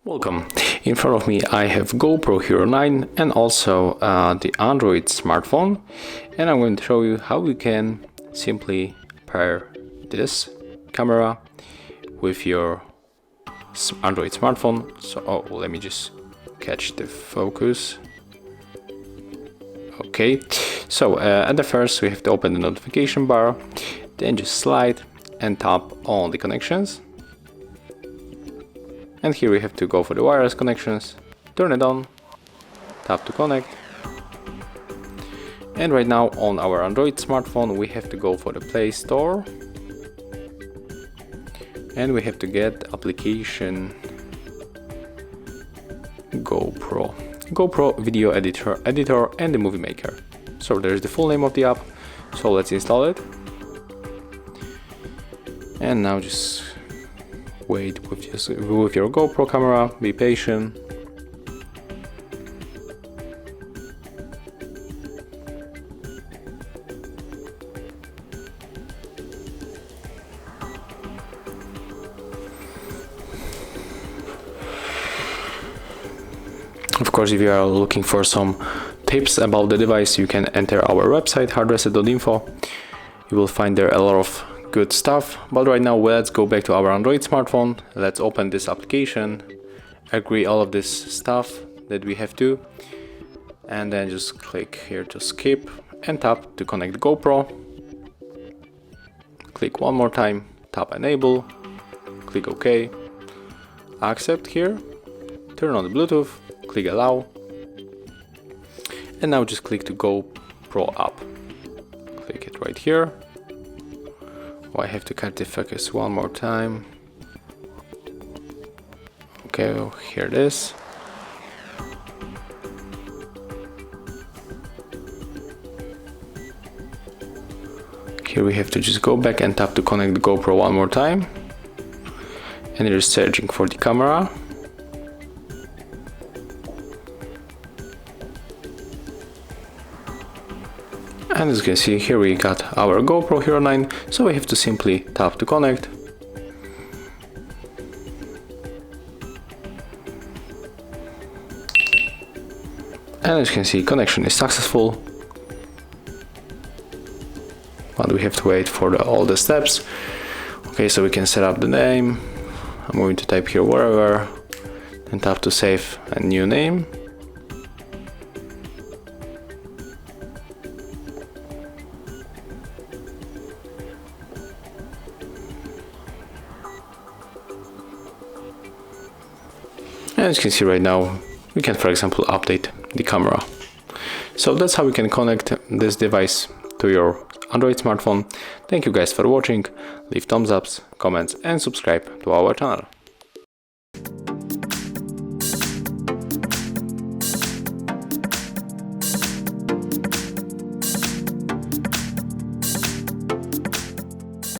Welcome. In front of me I have GoPro Hero 9 and also the Android smartphone, and I'm going to show you how you can simply pair this camera with your Android smartphone. So let me just catch the focus. Okay, so at the first we have to open the notification bar, then just slide and tap on the connections. And here we have to go for the wireless connections, turn it on, tap to connect. And right now on our Android smartphone we have to go for the Play Store. And we have to get application GoPro Video Editor and the Movie Maker. So there's the full name of the app, so let's install it. And now just wait with your GoPro camera, be patient. Of course, if you are looking for some tips about the device, you can enter our website HardReset.info. You will find there a lot of good stuff, but right now let's go back to our Android smartphone. Let's open this application, agree all of this stuff that we have to, and then just click here to skip and tap to connect GoPro. Click one more time, tap enable, click OK, accept here, turn on the Bluetooth, click allow, and now just click to GoPro app. Click it right here. I have to cut the focus one more time. Okay, well, here it is. Here we have to just go back and tap to connect the GoPro one more time. And it is searching for the camera. And as you can see, here we got our GoPro Hero 9, so we have to simply tap to connect. And as you can see, connection is successful. But we have to wait for all the steps. Okay, so we can set up the name. I'm going to type here wherever, and tap to save a new name. And as you can see right now, we can, for example, update the camera. So that's how we can connect this device to your Android smartphone. Thank you guys for watching. Leave thumbs ups, comments and subscribe to our channel.